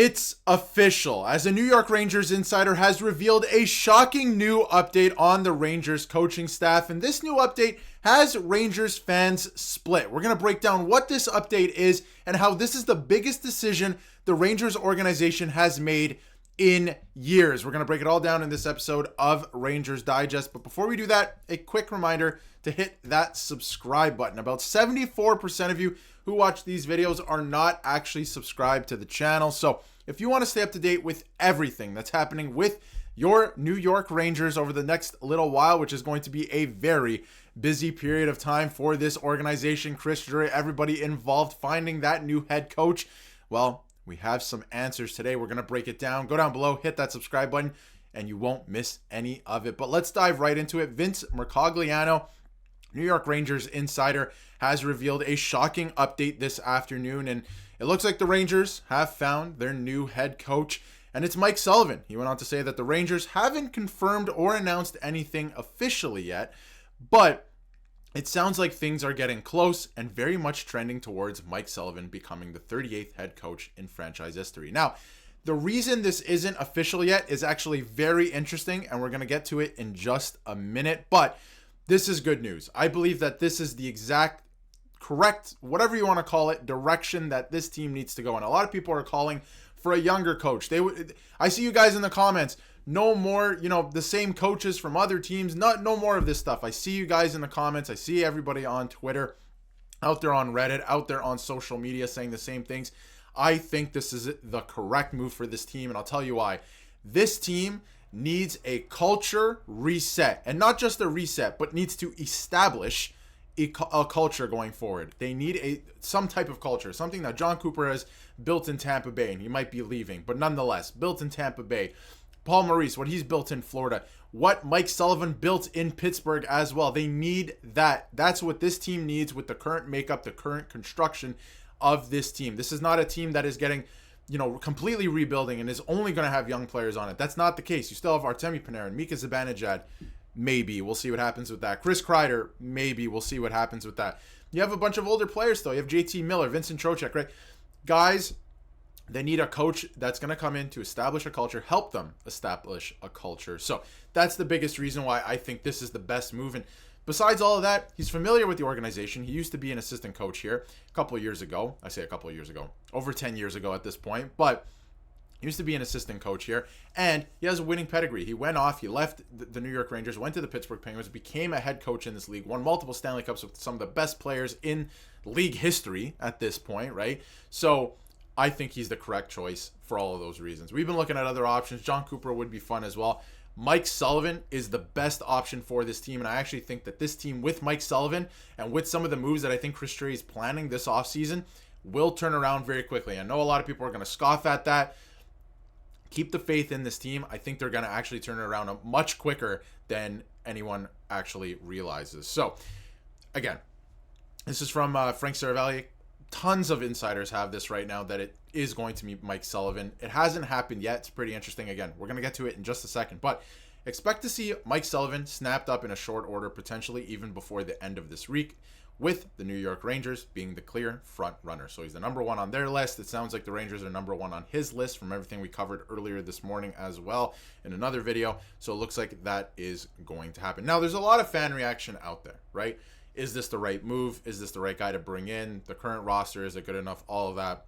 It's official, as a New York Rangers insider has revealed a shocking new update on the Rangers coaching staff, and this new update has Rangers fans split. We're going to break down what this update is and how this is the biggest decision the Rangers organization has made in years. We're going to break it all down in this episode of Rangers Digest, but before we do that, a quick reminder to hit that subscribe button. About 74% of you who watch these videos are not actually subscribed to the channel. So if you want to stay up to date with everything that's happening with your New York Rangers over the next little while, which is going to be a very busy period of time for this organization, Chris Drury, everybody involved finding that new head coach, well, we have some answers today. We're going to break it down. Go down below, hit that subscribe button, and you won't miss any of it. But let's dive right into it. Vince Mercogliano, New York Rangers insider, has revealed a shocking update this afternoon, and it looks like the Rangers have found their new head coach, and it's Mike Sullivan. He went on to say that the Rangers haven't confirmed or announced anything officially yet, but it sounds like things are getting close and very much trending towards Mike Sullivan becoming the 38th head coach in franchise history. Now, the reason this isn't official yet is actually very interesting, and we're going to get to it in just a minute, but this is good news. I believe that this is the exact correct, whatever you want to call it, direction that this team needs to go in. A lot of people are calling for a younger coach. I see you guys in the comments. No more, the same coaches from other teams. No more of this stuff. I see you guys in the comments. I see everybody on Twitter, out there on Reddit, out there on social media saying the same things. I think this is the correct move for this team, and I'll tell you why. This team needs a culture reset, and not just a reset, but needs to establish a culture going forward. They need some type of culture, something that John Cooper has built in Tampa Bay, and he might be leaving, but nonetheless, built in Tampa Bay. Paul Maurice, what he's built in Florida, what Mike Sullivan built in Pittsburgh as well. They need that. That's what this team needs with the current makeup, the current construction of this team. This is not a team that is getting completely rebuilding and is only going to have young players on it. That's not the case. You still have Artemi Panarin, Mika Zibanejad, maybe. We'll see what happens with that. Chris Kreider, maybe. We'll see what happens with that. You have a bunch of older players, though. You have JT Miller, Vincent Trocheck, right? Guys, they need a coach that's going to come in to establish a culture, help them establish a culture. So that's the biggest reason why I think this is the best move. And besides all of that, he's familiar with the organization. He used to be an assistant coach here a couple of years ago. I say a couple of years ago, over 10 years ago at this point. But he used to be an assistant coach here, and he has a winning pedigree. He went off, he left the New York Rangers, went to the Pittsburgh Penguins, became a head coach in this league, won multiple Stanley Cups with some of the best players in league history at this point, right? So I think he's the correct choice for all of those reasons. We've been looking at other options. John Cooper would be fun as well. Mike Sullivan is the best option for this team, and I actually think that this team with Mike Sullivan and with some of the moves that I think Chris Drury is planning this offseason will turn around very quickly. I know a lot of people are going to scoff at that. Keep the faith in this team. I think they're going to actually turn it around much quicker than anyone actually realizes. So, again, this is from Frank Saravalli. Tons of insiders have this right now that it is going to be Mike Sullivan. It hasn't happened yet. It's pretty interesting. Again, we're going to get to it in just a second. But expect to see Mike Sullivan snapped up in a short order, potentially even before the end of this week, with the New York Rangers being the clear front runner. So he's the number one on their list. It sounds like the Rangers are number one on his list from everything we covered earlier this morning as well in another video. So it looks like that is going to happen. Now, there's a lot of fan reaction out there, right? Is this the right move? Is this the right guy to bring in? The current roster, is it good enough? All of that.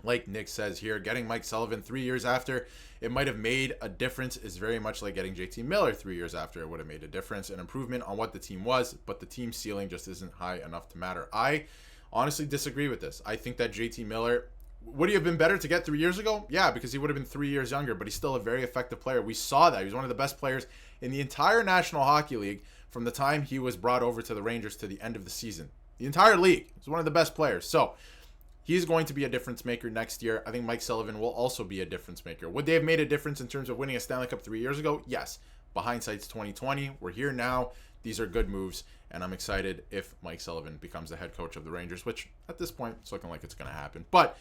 Like Nick says here, getting Mike Sullivan 3 years after it might have made a difference is very much like getting JT Miller 3 years after it would have made a difference, an improvement on what the team was, but the team ceiling just isn't high enough to matter. I honestly disagree with this. I think that JT Miller, would he have been better to get 3 years ago? Yeah, because he would have been 3 years younger, but he's still a very effective player. We saw that. He was one of the best players in the entire National Hockey League from the time he was brought over to the Rangers to the end of the season. The entire league. He's one of the best players. So he's going to be a difference maker next year. I think Mike Sullivan will also be a difference maker. Would they have made a difference in terms of winning a Stanley Cup 3 years ago? Yes. But hindsight's 2020. We're here now. These are good moves, and I'm excited if Mike Sullivan becomes the head coach of the Rangers, which at this point it's looking like it's going to happen. But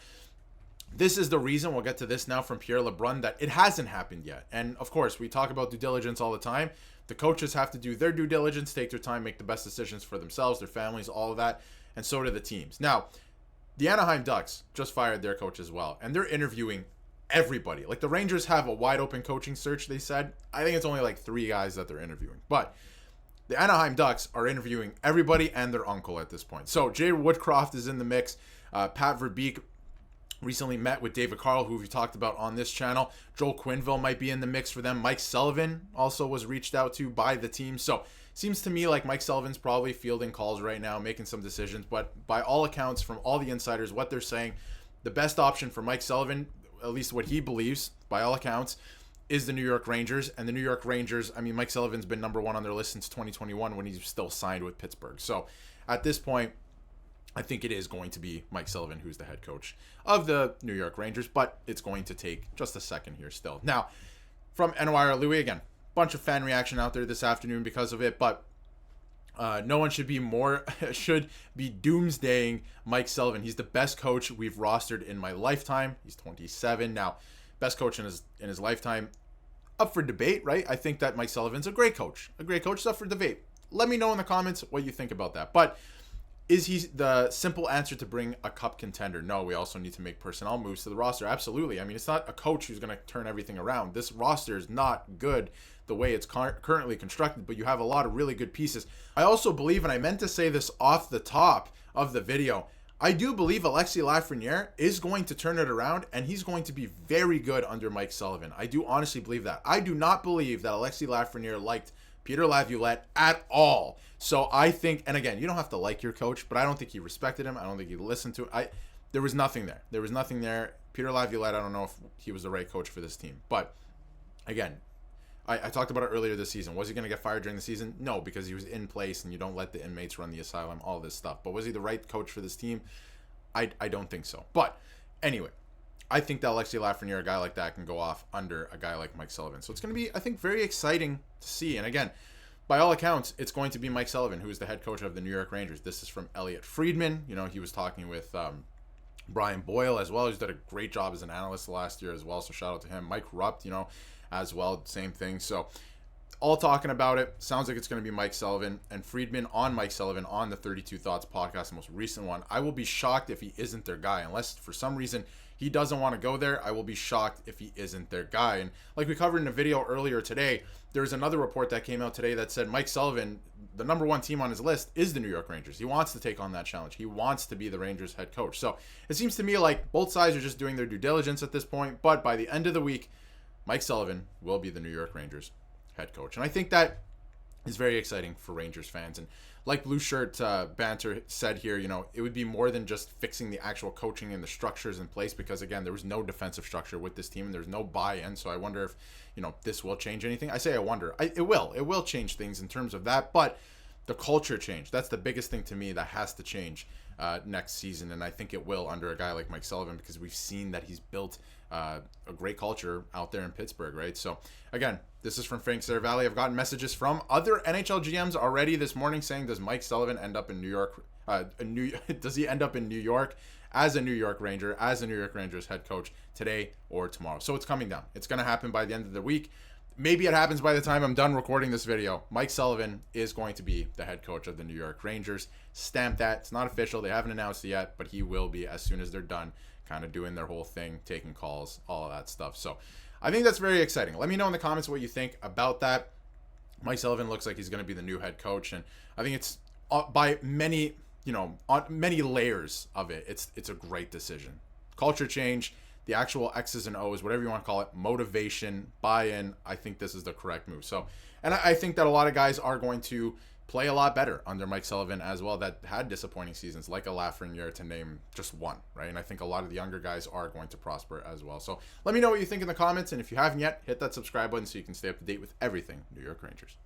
this is the reason, we'll get to this now from Pierre LeBrun, that it hasn't happened yet. And of course, we talk about due diligence all the time. The coaches have to do their due diligence, take their time, make the best decisions for themselves, their families, all of that, and so do the teams. Now, the Anaheim Ducks just fired their coach as well, and they're interviewing everybody. Like, the Rangers have a wide open coaching search, they said. I think it's only like 3 guys that they're interviewing. But the Anaheim Ducks are interviewing everybody and their uncle at this point. So Jay Woodcroft is in the mix. Pat Verbeek recently met with David Carl, who we talked about on this channel. Joel Quenneville might be in the mix for them. Mike Sullivan also was reached out to by the team. So seems to me like Mike Sullivan's probably fielding calls right now, making some decisions. But by all accounts, from all the insiders, what they're saying, the best option for Mike Sullivan, at least what he believes, by all accounts, is the New York Rangers. And the New York Rangers, I mean, Mike Sullivan's been number 1 on their list since 2021 when he's still signed with Pittsburgh. So at this point, I think it is going to be Mike Sullivan who's the head coach of the New York Rangers, but it's going to take just a second here still. Now, from NYR Louis, again, bunch of fan reaction out there this afternoon because of it, but no one should be doomsdaying Mike Sullivan. He's the best coach we've rostered in my lifetime. He's 27 now, best coach in his lifetime. Up for debate, right? I think that Mike Sullivan's a great coach. Is up for debate. Let me know in the comments what you think about that. But is he the simple answer to bring a cup contender? No, we also need to make personnel moves to the roster. Absolutely. I mean, it's not a coach who's going to turn everything around. This roster is not good the way it's currently constructed, but you have a lot of really good pieces. I also believe, and I meant to say this off the top of the video, I do believe Alexis Lafreniere is going to turn it around, and he's going to be very good under Mike Sullivan. I do honestly believe that. I do not believe that Alexis Lafreniere liked Peter Laviolette at all. So I think, and again, you don't have to like your coach, but I don't think he respected him. I don't think he listened to it. There was nothing there. There was nothing there. Peter Laviolette, I don't know if he was the right coach for this team. But again, I talked about it earlier this season. Was he going to get fired during the season? No, because he was in place and you don't let the inmates run the asylum, all this stuff. But was he the right coach for this team? I don't think so. But anyway, I think that Alexis Lafreniere, a guy like that, can go off under a guy like Mike Sullivan. So it's going to be, I think, very exciting to see. And again, by all accounts, it's going to be Mike Sullivan, who is the head coach of the New York Rangers. This is from Elliot Friedman. You know, he was talking with Brian Boyle as well. He's done a great job as an analyst last year as well. So shout out to him. Mike Rupp, you know, as well, same thing. So all talking about it. Sounds like it's going to be Mike Sullivan and Friedman on Mike Sullivan on the 32 Thoughts podcast, the most recent one. I will be shocked if he isn't their guy, unless for some reason he doesn't want to go there. I will be shocked if he isn't their guy. And like we covered in a video earlier today, there's another report that came out today that said Mike Sullivan, the number 1 team on his list, is the New York Rangers. He wants to take on that challenge. He wants to be the Rangers head coach. So it seems to me like both sides are just doing their due diligence at this point. But by the end of the week, Mike Sullivan will be the New York Rangers head coach. And I think that is very exciting for Rangers fans. And like Blue Shirt Banter said here, you know, it would be more than just fixing the actual coaching and the structures in place, because again, there was no defensive structure with this team and there's no buy-in. So I wonder if, you know, this will change anything. I say I wonder. It will change things in terms of that, but the culture change, that's the biggest thing to me that has to change next season. And I think it will under a guy like Mike Sullivan, because we've seen that he's built a great culture out there in Pittsburgh, right? So again, this is from Frank Saravalli. I've gotten messages from other NHL GMs already this morning saying, does Mike Sullivan end up in New York? Does he end up in New York as a New York Ranger, as a New York Rangers head coach today or tomorrow? So it's coming down. It's going to happen by the end of the week. Maybe it happens by the time I'm done recording this video. Mike Sullivan is going to be the head coach of the New York Rangers. Stamp that. It's not official. They haven't announced it yet, but he will be as soon as they're done kind of doing their whole thing, taking calls, all of that stuff. So I think that's very exciting. Let me know in the comments what you think about that. Mike Sullivan looks like he's going to be the new head coach, and I think it's by many, you know, on many layers of it, it's a great decision. Culture change, the actual X's and O's, whatever you want to call it, motivation, buy-in. I think this is the correct move. So, and I think that a lot of guys are going to play a lot better under Mike Sullivan as well, that had disappointing seasons like a Lafreniere, to name just one, right? And I think a lot of the younger guys are going to prosper as well. So let me know what you think in the comments, and if you haven't yet, hit that subscribe button so you can stay up to date with everything New York Rangers.